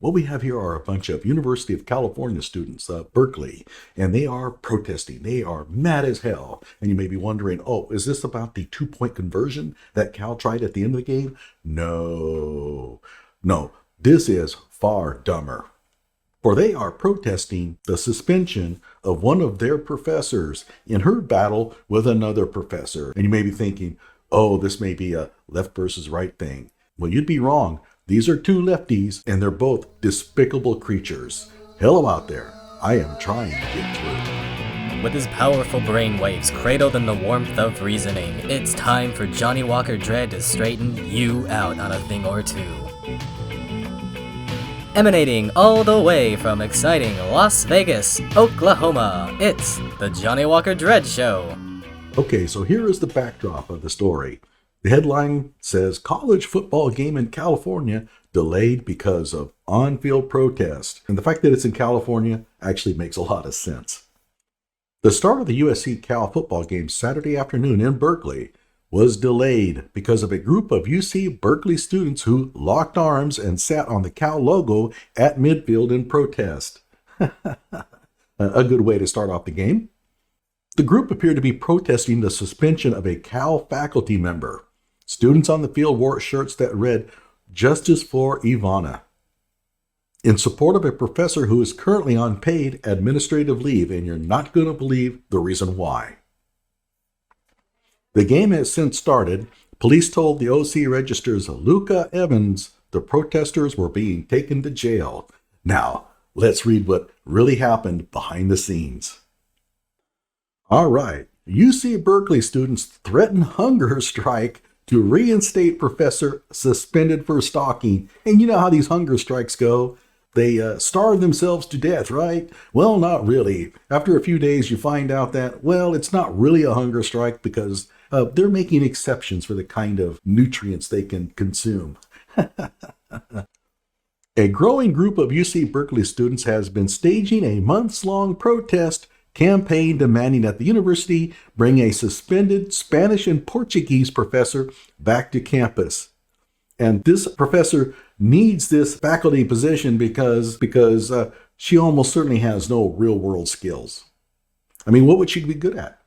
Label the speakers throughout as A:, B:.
A: What we have here are a bunch of University of California students, Berkeley, and they are protesting. They are mad as hell. And you may be wondering, oh, is this about the 2-point conversion that Cal tried at the end of the game? No, this is far dumber. For they are protesting the suspension of one of their professors in her battle with another professor. And you may be thinking, oh, this may be a left versus right thing. Well, you'd be wrong. These are two lefties, and they're both despicable creatures. Hello out there. I am trying to get through.
B: With his powerful brainwaves cradled in the warmth of reasoning, it's time for Johnny Walker Dread to straighten you out on a thing or two. Emanating all the way from exciting Las Vegas, Oklahoma, it's the Johnny Walker Dread Show.
A: Okay, so here is the backdrop of the story. The headline says, college football game in California delayed because of on-field protest. And the fact that it's in California actually makes a lot of sense. The start of the USC-Cal football game Saturday afternoon in Berkeley was delayed because of a group of UC Berkely students who locked arms and sat on the Cal logo at midfield in protest. A good way to start off the game. The group appeared to be protesting the suspension of a Cal faculty member. Students on the field wore shirts that read, "Justice for Ivana," in support of a professor who is currently on paid administrative leave, and you're not going to believe the reason why. The game has since started. Police told the OC Register's Luca Evans the protesters were being taken to jail. Now, let's read what really happened behind the scenes. All right, UC Berkeley students threaten hunger strike to reinstate professor suspended for stalking. And you know how these hunger strikes go. They starve themselves to death, right? Well, not really. After a few days, you find out that, well, it's not really a hunger strike because they're making exceptions for the kind of nutrients they can consume. A growing group of UC Berkeley students has been staging a months-long protest campaign demanding that the university bring a suspended Spanish and Portuguese professor back to campus. And this professor needs this faculty position because she almost certainly has no real-world skills. I mean, what would she be good at?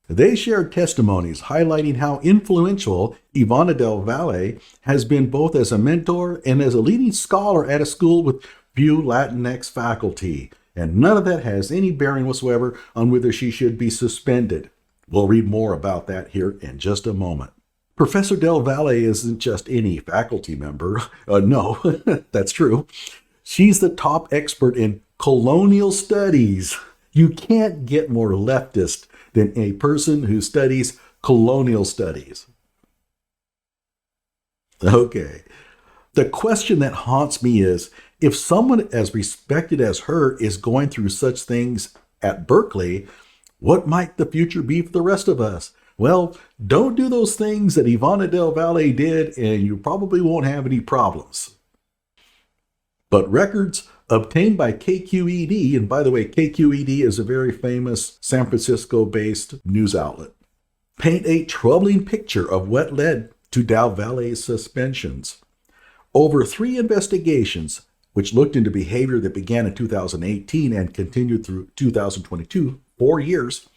A: They shared testimonies highlighting how influential Ivana Del Valle has been both as a mentor and as a leading scholar at a school with few Latinx faculty. And none of that has any bearing whatsoever on whether she should be suspended. We'll read more about that here in just a moment. Professor Del Valle isn't just any faculty member. No, that's true. She's the top expert in colonial studies. You can't get more leftist than a person who studies colonial studies. Okay. The question that haunts me is, if someone as respected as her is going through such things at Berkeley, what might the future be for the rest of us? Well, don't do those things that Ivana Del Valle did, and you probably won't have any problems. But records obtained by KQED, and by the way, KQED is a very famous San Francisco-based news outlet, paint a troubling picture of what led to Del Valle's suspensions. Over 3 investigations, which looked into behavior that began in 2018 and continued through 2022, 4 years,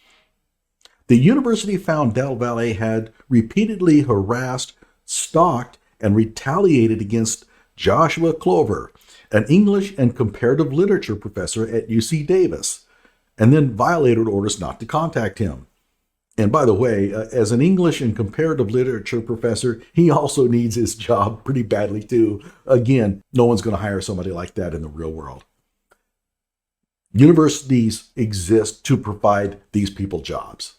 A: the university found Del Valle had repeatedly harassed, stalked, and retaliated against Joshua Clover, an English and comparative literature professor at UC Davis, and then violated orders not to contact him. And by the way, as an English and comparative literature professor, he also needs his job pretty badly too. Again, no one's going to hire somebody like that in the real world. Universities exist to provide these people jobs.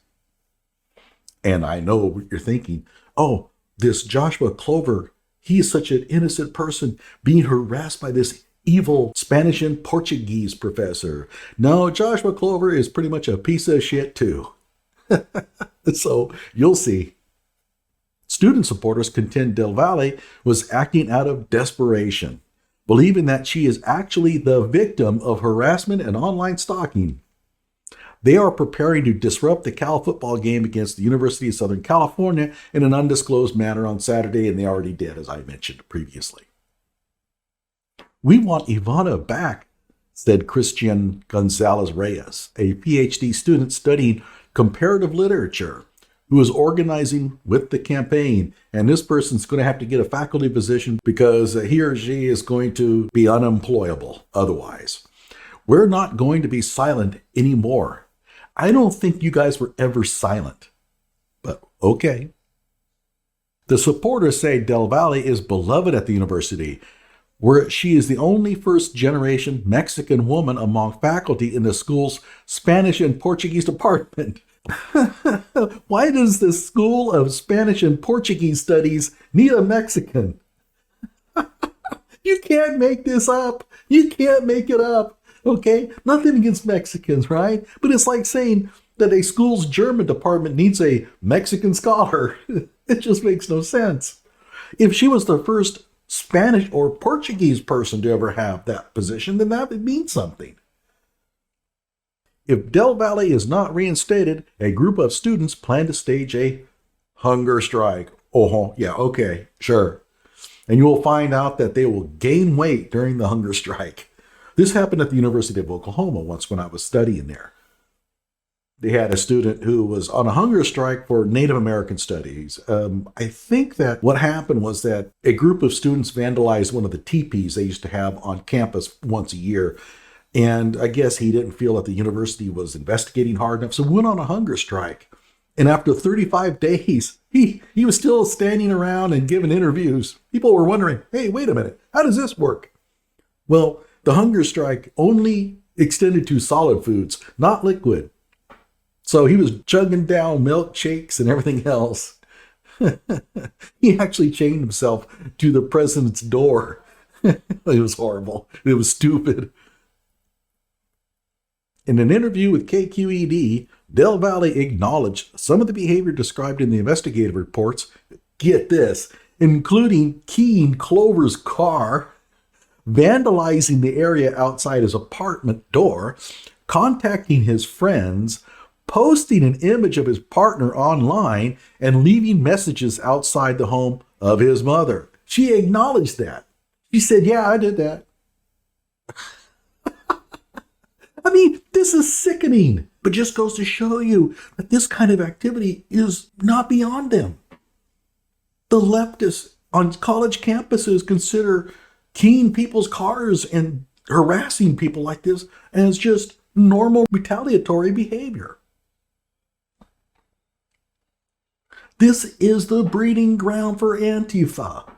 A: And I know what you're thinking. Oh, this Joshua Clover, he is such an innocent person being harassed by this evil Spanish and Portuguese professor. No, Joshua Clover is pretty much a piece of shit too. So you'll see. Student supporters contend Del Valle was acting out of desperation, believing that she is actually the victim of harassment and online stalking. They are preparing to disrupt the Cal football game against the University of Southern California in an undisclosed manner on Saturday, and they already did, as I mentioned previously. We want Ivana back, said Christian Gonzalez Reyes, a PhD student studying comparative literature, who is organizing with the campaign. And this person's going to have to get a faculty position because he or she is going to be unemployable otherwise. We're not going to be silent anymore. I don't think you guys were ever silent, but okay. The supporters say Del Valle is beloved at the university, where she is the only first-generation Mexican woman among faculty in the school's Spanish and Portuguese department. Why does the School of Spanish and Portuguese Studies need a Mexican? You can't make this up. You can't make it up. Okay? Nothing against Mexicans, right? But it's like saying that a school's German department needs a Mexican scholar. It just makes no sense. If she was the first Spanish or Portuguese person to ever have that position, then that would mean something. If Del Valle is not reinstated, a group of students plan to stage a hunger strike. Oh, yeah, okay, sure. And you will find out that they will gain weight during the hunger strike. This happened at the University of Oklahoma once when I was studying there. They had a student who was on a hunger strike for Native American studies. I think that what happened was that a group of students vandalized one of the teepees they used to have on campus once a year. And I guess he didn't feel that the university was investigating hard enough, so went on a hunger strike. And after 35 days, he was still standing around and giving interviews. People were wondering, hey, wait a minute, how does this work? Well, the hunger strike only extended to solid foods, not liquid. So he was chugging down milkshakes and everything else. He actually chained himself to the president's door. It was horrible. It was stupid. In an interview with KQED, Del Valle acknowledged some of the behavior described in the investigative reports, get this, including keying Clover's car, vandalizing the area outside his apartment door, contacting his friends, posting an image of his partner online, and leaving messages outside the home of his mother. She acknowledged that. She said, yeah, I did that. I mean, this is sickening, but just goes to show you that this kind of activity is not beyond them. The leftists on college campuses consider keying people's cars and harassing people like this as just normal retaliatory behavior. This is the breeding ground for Antifa.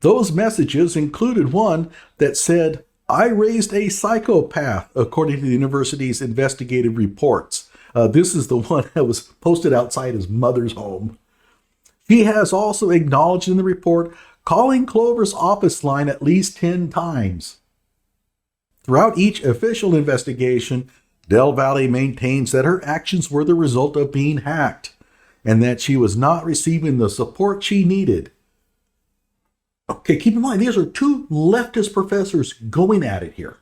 A: Those messages included one that said, I raised a psychopath, according to the university's investigative reports. This is the one that was posted outside his mother's home. He has also acknowledged in the report calling Clover's office line at least 10 times. Throughout each official investigation, Del Valle maintains that her actions were the result of being hacked and that she was not receiving the support she needed. Okay, keep in mind, these are two leftist professors going at it here.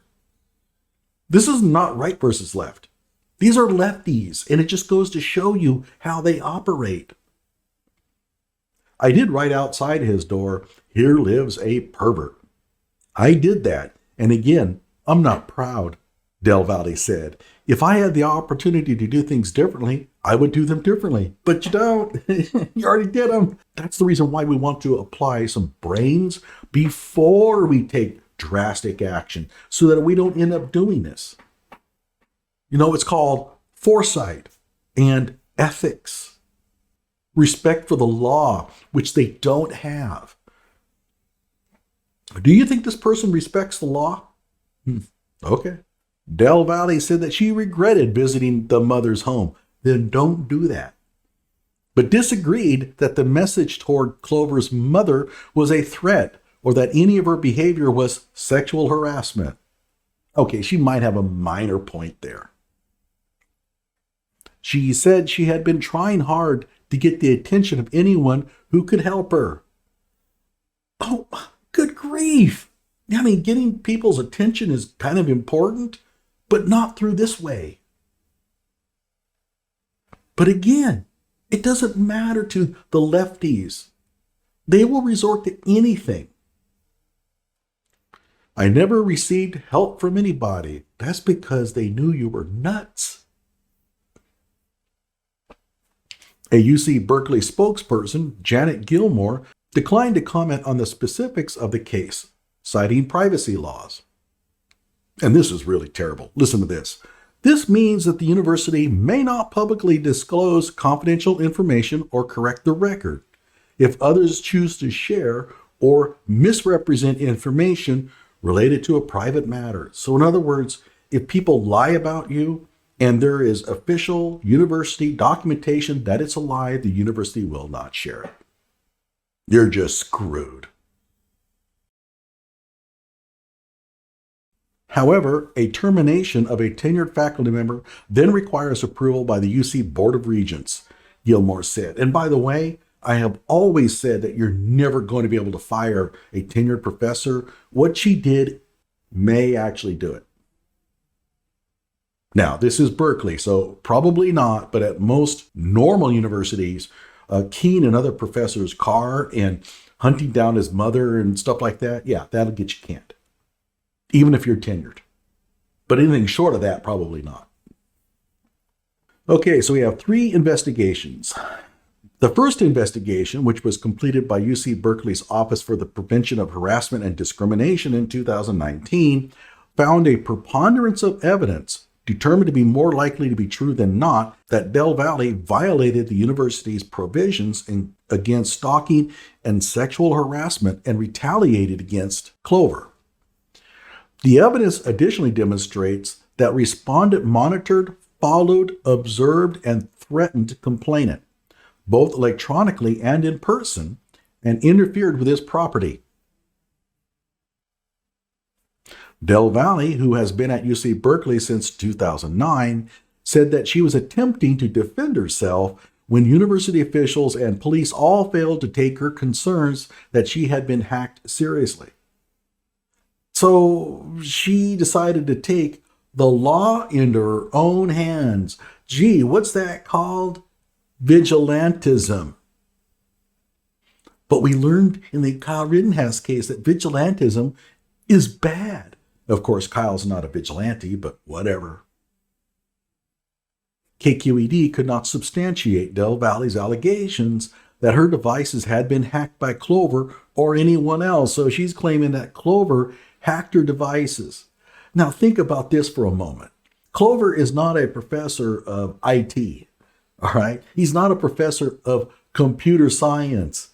A: This is not right versus left. These are lefties, and it just goes to show you how they operate. I did write outside his door, here lives a pervert. I did that, and again, I'm not proud, Del Valle said. If I had the opportunity to do things differently, I would do them differently. But you don't. You already did them. That's the reason why we want to apply some brains before we take drastic action so that we don't end up doing this. You know, it's called foresight and ethics, respect for the law, which they don't have. Do you think this person respects the law? Okay. Del Valle said that she regretted visiting the mother's home. Then don't do that. But disagreed that the message toward Clover's mother was a threat or that any of her behavior was sexual harassment. Okay, she might have a minor point there. She said she had been trying hard to get the attention of anyone who could help her. Oh, good grief. I mean, getting people's attention is kind of important, but not through this way. But again, it doesn't matter to the lefties. They will resort to anything. I never received help from anybody. That's because they knew you were nuts. A UC Berkeley spokesperson, Janet Gilmore, declined to comment on the specifics of the case, citing privacy laws. And this is really terrible. Listen to this. This means that the university may not publicly disclose confidential information or correct the record. If others choose to share or misrepresent information related to a private matter. So in other words, if people lie about you and there is official university documentation that it's a lie, the university will not share it. You're just screwed. However, a termination of a tenured faculty member then requires approval by the UC Board of Regents, Gilmore said. And by the way, I have always said that you're never going to be able to fire a tenured professor. What she did may actually do it. Now, this is Berkeley, so probably not, but at most normal universities, keying another professor's car and hunting down his mother and stuff like that, yeah, that'll get you canned. Even if you're tenured. But anything short of that, probably not. Okay, so we have 3 investigations. The first investigation, which was completed by UC Berkeley's Office for the Prevention of Harassment and Discrimination in 2019, found a preponderance of evidence determined to be more likely to be true than not that Del Valle violated the university's provisions against stalking and sexual harassment and retaliated against Clover. The evidence additionally demonstrates that respondent monitored, followed, observed, and threatened complainant, both electronically and in person, and interfered with his property. Del Valle, who has been at UC Berkeley since 2009, said that she was attempting to defend herself when university officials and police all failed to take her concerns that she had been hacked seriously. So she decided to take the law into her own hands. Gee, what's that called? Vigilantism. But we learned in the Kyle Rittenhouse case that vigilantism is bad. Of course, Kyle's not a vigilante, but whatever. KQED could not substantiate Del Valle's allegations that her devices had been hacked by Clover or anyone else. So she's claiming that Clover hacked her devices. Now think about this for a moment. Clover is not a professor of IT, all right? He's not a professor of computer science.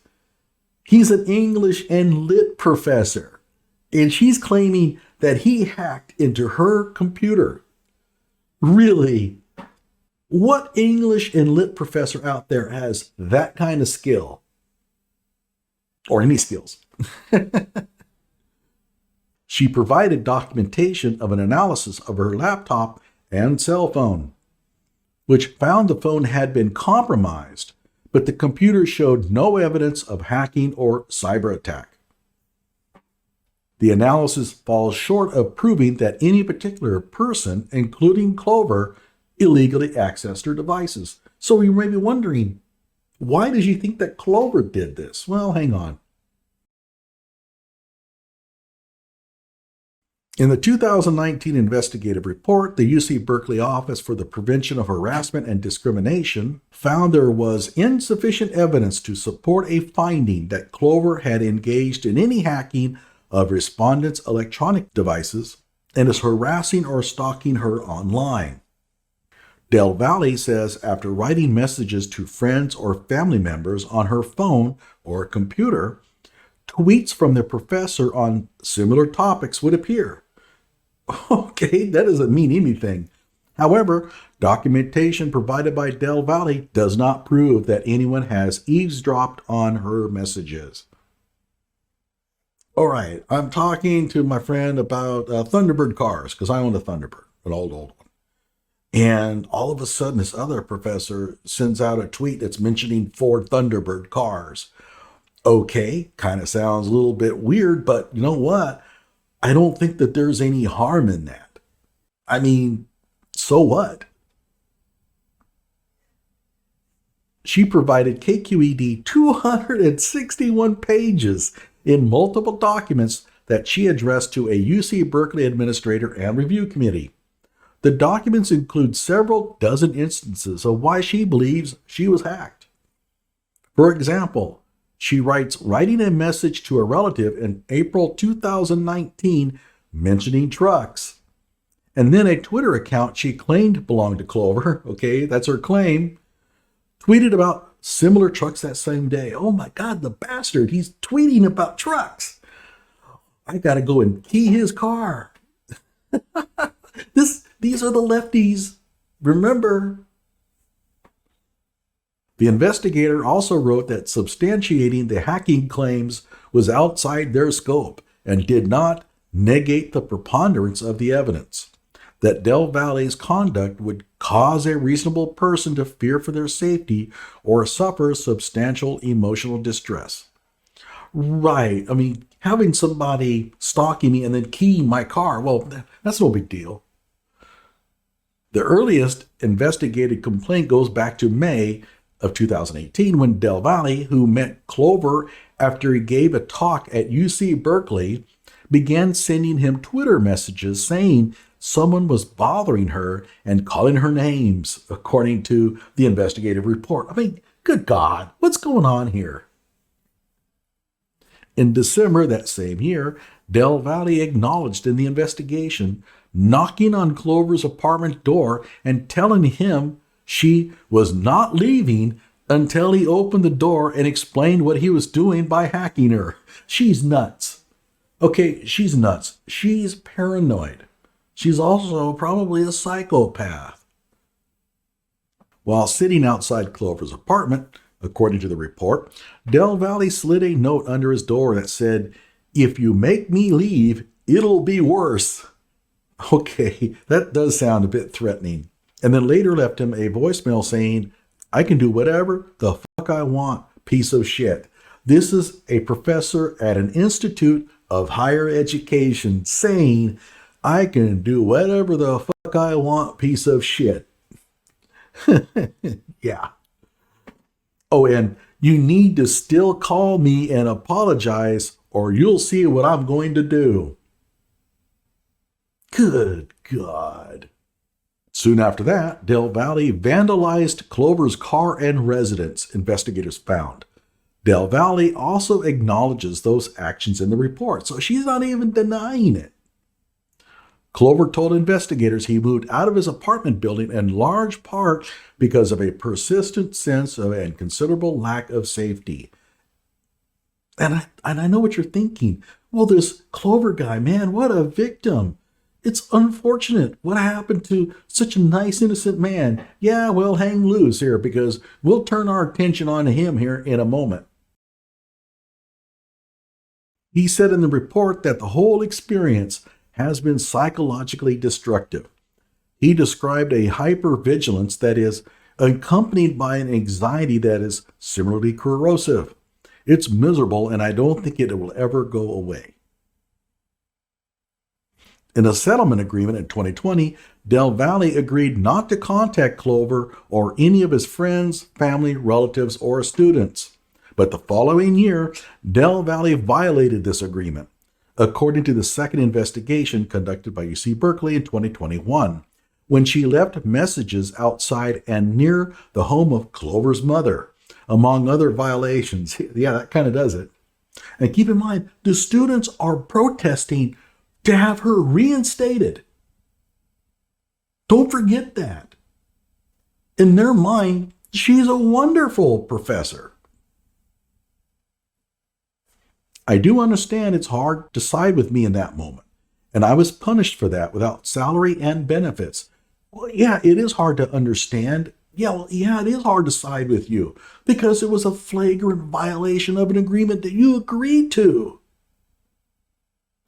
A: He's an English and lit professor. And she's claiming that he hacked into her computer. Really? What English and lit professor out there has that kind of skill? Or any skills? She provided documentation of an analysis of her laptop and cell phone, which found the phone had been compromised, but the computer showed no evidence of hacking or cyber attack. The analysis falls short of proving that any particular person, including Clover, illegally accessed her devices. So you may be wondering, why does she think that Clover did this? Well, hang on. In the 2019 investigative report, the UC Berkeley Office for the Prevention of Harassment and Discrimination found there was insufficient evidence to support a finding that Clover had engaged in any hacking of respondents' electronic devices and is harassing or stalking her online. Del Valle says after writing messages to friends or family members on her phone or computer, tweets from the professor on similar topics would appear. Okay, that doesn't mean anything. However, documentation provided by Del Valle does not prove that anyone has eavesdropped on her messages. All right, I'm talking to my friend about Thunderbird cars, because I own a Thunderbird, an old one. And all of a sudden, this other professor sends out a tweet that's mentioning Ford Thunderbird cars. Okay, kind of sounds a little bit weird, but you know what? I don't think that there's any harm in that. I mean, so what? She provided KQED 261 pages in multiple documents that she addressed to a UC Berkeley administrator and review committee. The documents include several dozen instances of why she believes she was hacked. For example, she writes, writing a message to a relative in April 2019 mentioning trucks. And then a Twitter account she claimed belonged to Clover, okay, that's her claim, tweeted about similar trucks that same day. Oh my God, the bastard, he's tweeting about trucks. I got to go and key his car. These are the lefties. Remember. The investigator also wrote that substantiating the hacking claims was outside their scope and did not negate the preponderance of the evidence, that Del Valle's conduct would cause a reasonable person to fear for their safety or suffer substantial emotional distress. Right. I mean, having somebody stalking me and then keying my car, well, that's no big deal. The earliest investigated complaint goes back to May of 2018 when Del Valle, who met Clover after he gave a talk at UC Berkeley, began sending him Twitter messages saying someone was bothering her and calling her names, according to the investigative report. I mean, good God, what's going on here? In December that same year, Del Valle acknowledged in the investigation knocking on Clover's apartment door and telling him she was not leaving until he opened the door and explained what he was doing by hacking her. She's nuts. Okay, she's nuts. She's paranoid. She's also probably a psychopath. While sitting outside Clover's apartment, according to the report, Del Valle slid a note under his door that said, "If you make me leave, it'll be worse." Okay, that does sound a bit threatening. And then later left him a voicemail saying, "I can do whatever the fuck I want, piece of shit." This is a professor at an institute of higher education saying, "I can do whatever the fuck I want, piece of shit." Yeah. Oh, and you need to still call me and apologize, or you'll see what I'm going to do. Good God. Soon after that, Del Valle vandalized Clover's car and residence, investigators found. Del Valle also acknowledges those actions in the report, so she's not even denying it. Clover told investigators he moved out of his apartment building in large part because of a persistent sense of and considerable lack of safety. And I know what you're thinking. Well, this Clover guy, man, what a victim. It's unfortunate. What happened to such a nice, innocent man? Yeah, well, hang loose here because we'll turn our attention on him here in a moment. He said in the report that the whole experience has been psychologically destructive. He described a hypervigilance that is accompanied by an anxiety that is similarly corrosive. It's miserable, and I don't think it will ever go away. In a settlement agreement in 2020, Del Valle agreed not to contact Clover or any of his friends, family, relatives, or students. But the following year, Del Valle violated this agreement, according to the second investigation conducted by UC Berkely in 2021, when she left messages outside and near the home of Clover's mother, among other violations. Yeah, that kind of does it. And keep in mind, the students are protesting to have her reinstated. Don't forget that. In their mind, she's a wonderful professor. I do understand it's hard to side with me in that moment, and I was punished for that without salary and benefits. Well, yeah, it is hard to understand. Yeah, it is hard to side with you because it was a flagrant violation of an agreement that you agreed to.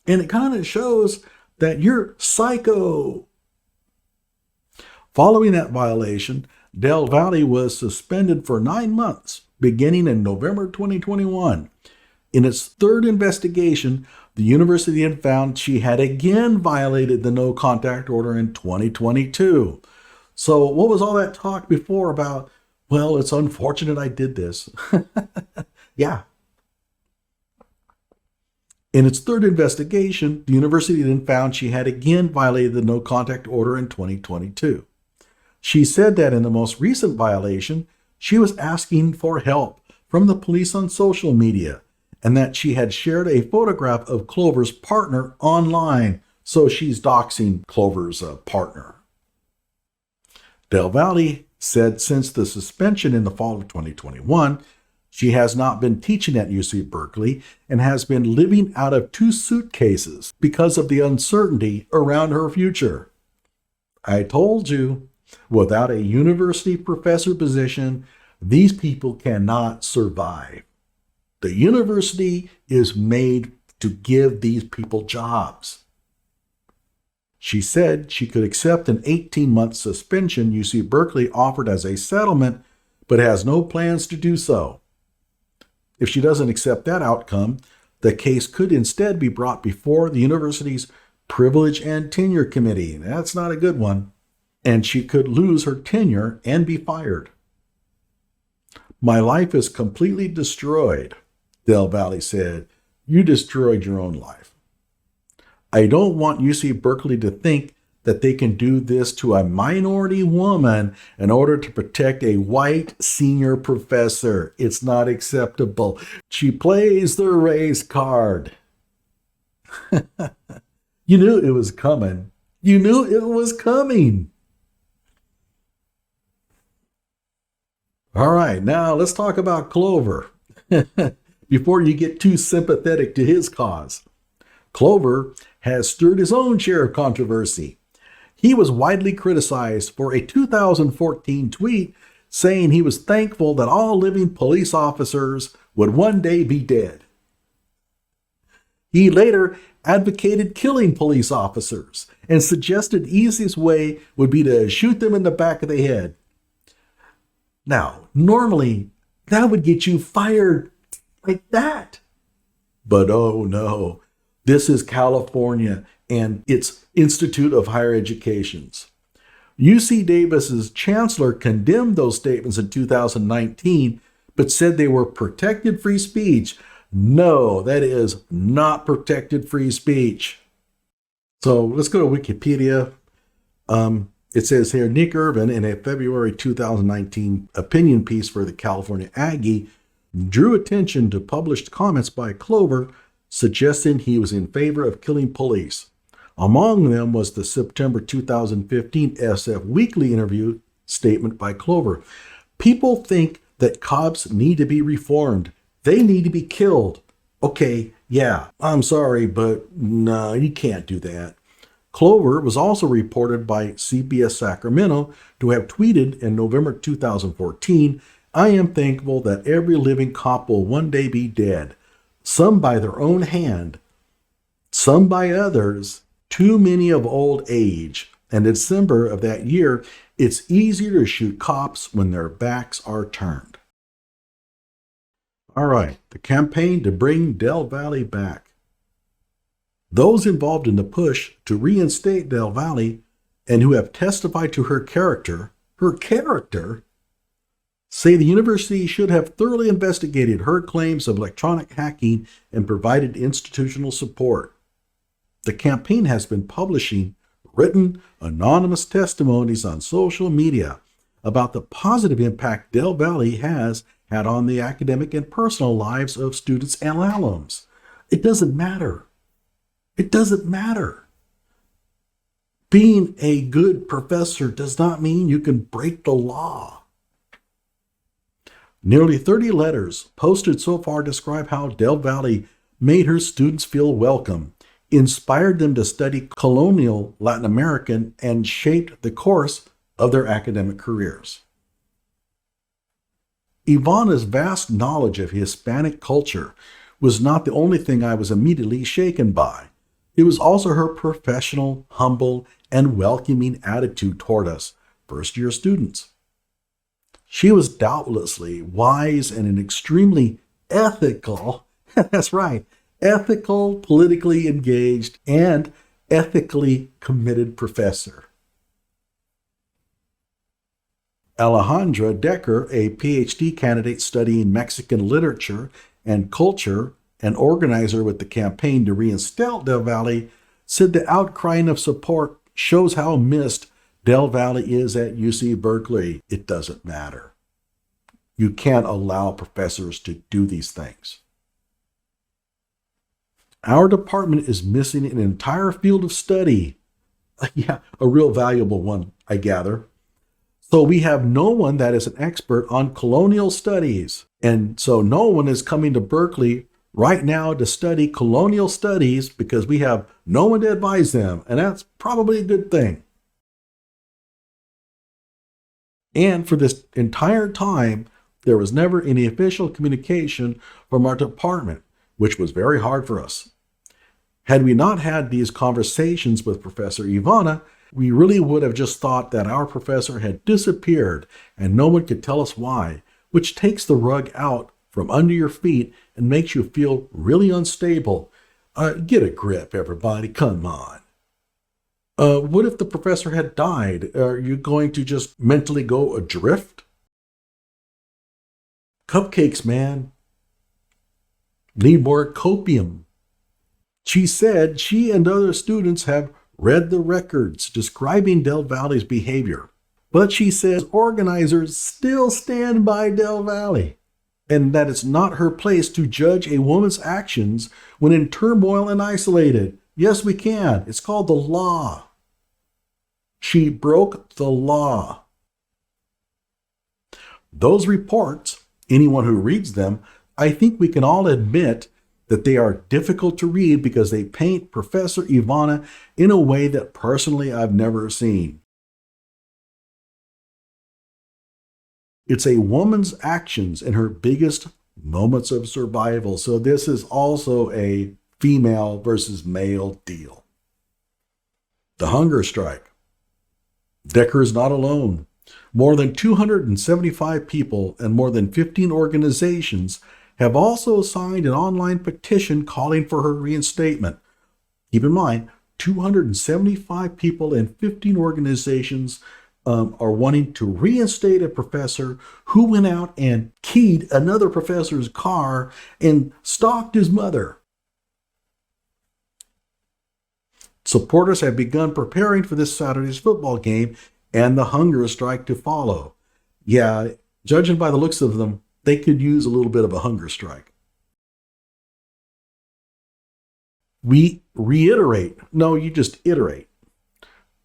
A: And it kind of shows that you're psycho. Following that violation, Del Valle was suspended for 9 months, beginning in November 2021. In its third investigation, the university had found she had again violated the no contact order in 2022. So what was all that talk before about, well, it's unfortunate I did this? Yeah. In its third investigation, the university then found she had again violated the no contact order in 2022. She said that in the most recent violation, she was asking for help from the police on social media, and that she had shared a photograph of Clover's partner online. So she's doxing Clover's partner. Del Valle said since the suspension in the fall of 2021, she has not been teaching at UC Berkely and has been living out of 2 suitcases because of the uncertainty around her future. I told you, without a university professor position, these people cannot survive. The university is made to give these people jobs. She said she could accept an 18-month suspension UC Berkely offered as a settlement, but has no plans to do so. If she doesn't accept that outcome, the case could instead be brought before the university's Privilege and Tenure Committee. That's not a good one. And she could lose her tenure and be fired. My life is completely destroyed, Del Valle said. You destroyed your own life. I don't want UC Berkely to think that they can do this to a minority woman in order to protect a white senior professor. It's not acceptable. She plays the race card. You knew it was coming. You knew it was coming. All right, now let's talk about Clover before you get too sympathetic to his cause. Clover has stirred his own share of controversy. He was widely criticized for a 2014 tweet saying he was thankful that all living police officers would one day be dead. He later advocated killing police officers and suggested the easiest way would be to shoot them in the back of the head. Now, normally, that would get you fired like that. But oh no, this is California and its Institute of Higher Educations. UC Davis's chancellor condemned those statements in 2019, but said they were protected free speech. No, that is not protected free speech. So let's go to Wikipedia. It says here, Nick Irvin, in a February 2019 opinion piece for the California Aggie, drew attention to published comments by Clover suggesting he was in favor of killing police. Among them was the September 2015 SF Weekly interview statement by Clover. People think that cops need to be reformed. They need to be killed. Okay, yeah, I'm sorry, but no, you can't do that. Clover was also reported by CBS Sacramento to have tweeted in November 2014, I am thankful that every living cop will one day be dead. Some by their own hand, some by others, too many of old age. And in December of that year, it's easier to shoot cops when their backs are turned. All right, the campaign to bring Del Valle back. Those involved in the push to reinstate Del Valle and who have testified to her character, say the university should have thoroughly investigated her claims of electronic hacking and provided institutional support. The campaign has been publishing written, anonymous testimonies on social media about the positive impact Del Valle has had on the academic and personal lives of students and alums. It doesn't matter. It doesn't matter. Being a good professor does not mean you can break the law. Nearly 30 letters posted so far describe how Del Valle made her students feel welcome, inspired them to study colonial Latin American, and shaped the course of their academic careers. Ivana's vast knowledge of Hispanic culture was not the only thing I was immediately shaken by. It was also her professional, humble, and welcoming attitude toward us, first-year students. She was doubtlessly wise and an extremely ethical, that's right, ethical, politically engaged, and ethically committed professor. Alejandra Decker, a PhD candidate studying Mexican literature and culture an organizer with the campaign to reinstate Del Valle, said the outcrying of support shows how missed Del Valle is at UC Berkeley. It doesn't matter. You can't allow professors to do these things. Our department is missing an entire field of study. Yeah, a real valuable one, I gather. So we have no one that is an expert on colonial studies. And so no one is coming to Berkeley right now to study colonial studies because we have no one to advise them. And that's probably a good thing. And for this entire time, there was never any official communication from our department, which was very hard for us. Had we not had these conversations with Professor Ivana, we really would have just thought that our professor had disappeared and no one could tell us why, which takes the rug out from under your feet and makes you feel really unstable. Get a grip, everybody. Come on. What if the professor had died? Are you going to just mentally go adrift? Cupcakes, man. Need more copium. She said she and other students have read the records describing Del Valle's behavior. But she says organizers still stand by Del Valle and that it's not her place to judge a woman's actions when in turmoil and isolated. Yes, we can. It's called the law. She broke the law. Those reports, anyone who reads them, I think we can all admit that they are difficult to read because they paint Professor Ivana in a way that personally I've never seen. It's a woman's actions in her biggest moments of survival. So this is also a female versus male deal. The hunger strike. Decker is not alone. More than 275 people and more than 15 organizations have also signed an online petition calling for her reinstatement. Keep in mind, 275 people and 15 organizations are wanting to reinstate a professor who went out and keyed another professor's car and stalked his mother. Supporters have begun preparing for this Saturday's football game and the hunger strike to follow. Yeah, judging by the looks of them, they could use a little bit of a hunger strike. We reiterate. No, you just iterate.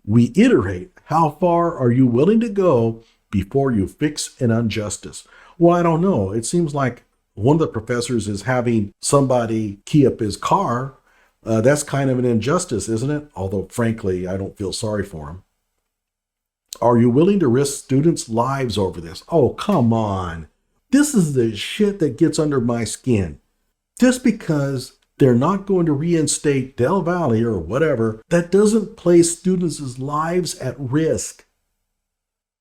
A: We iterate. How far are you willing to go before you fix an injustice? Well, I don't know. It seems like one of the professors is having somebody key up his car. That's kind of an injustice, isn't it? Although, frankly, I don't feel sorry for him. Are you willing to risk students' lives over this? Oh, come on. This is the shit that gets under my skin. Just because they're not going to reinstate Del Valle or whatever, that doesn't place students' lives at risk.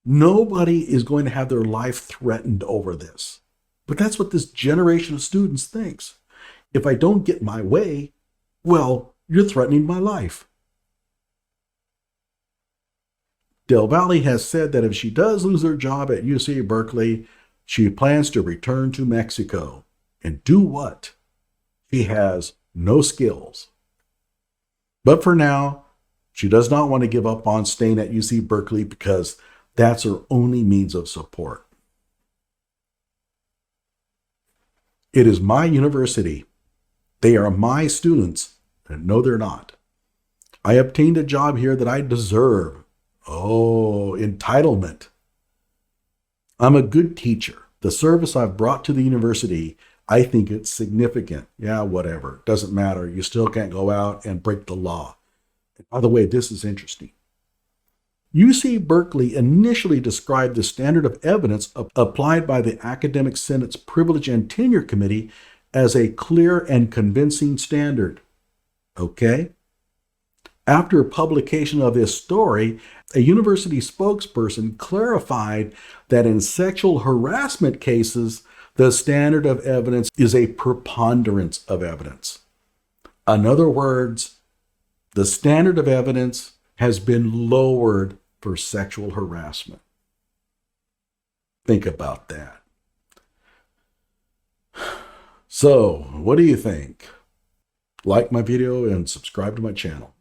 A: Nobody is going to have their life threatened over this. But that's what this generation of students thinks. If I don't get my way, well, you're threatening my life. Del Valle has said that if she does lose her job at UC Berkeley, she plans to return to Mexico. And do what? She has no skills. But for now, she does not want to give up on staying at UC Berkeley because that's her only means of support. It is my university. They are my students. And no, they're not. I obtained a job here that I deserve. Oh, entitlement. I'm a good teacher. The service I've brought to the university, I think it's significant. Yeah, whatever. Doesn't matter. You still can't go out and break the law. And by the way, this is interesting. UC Berkeley initially described the standard of evidence applied by the Academic Senate's Privilege and Tenure Committee as a clear and convincing standard. Okay? After publication of this story, a university spokesperson clarified that in sexual harassment cases, the standard of evidence is a preponderance of evidence. In other words, the standard of evidence has been lowered for sexual harassment. Think about that. So, what do you think? Like my video and subscribe to my channel.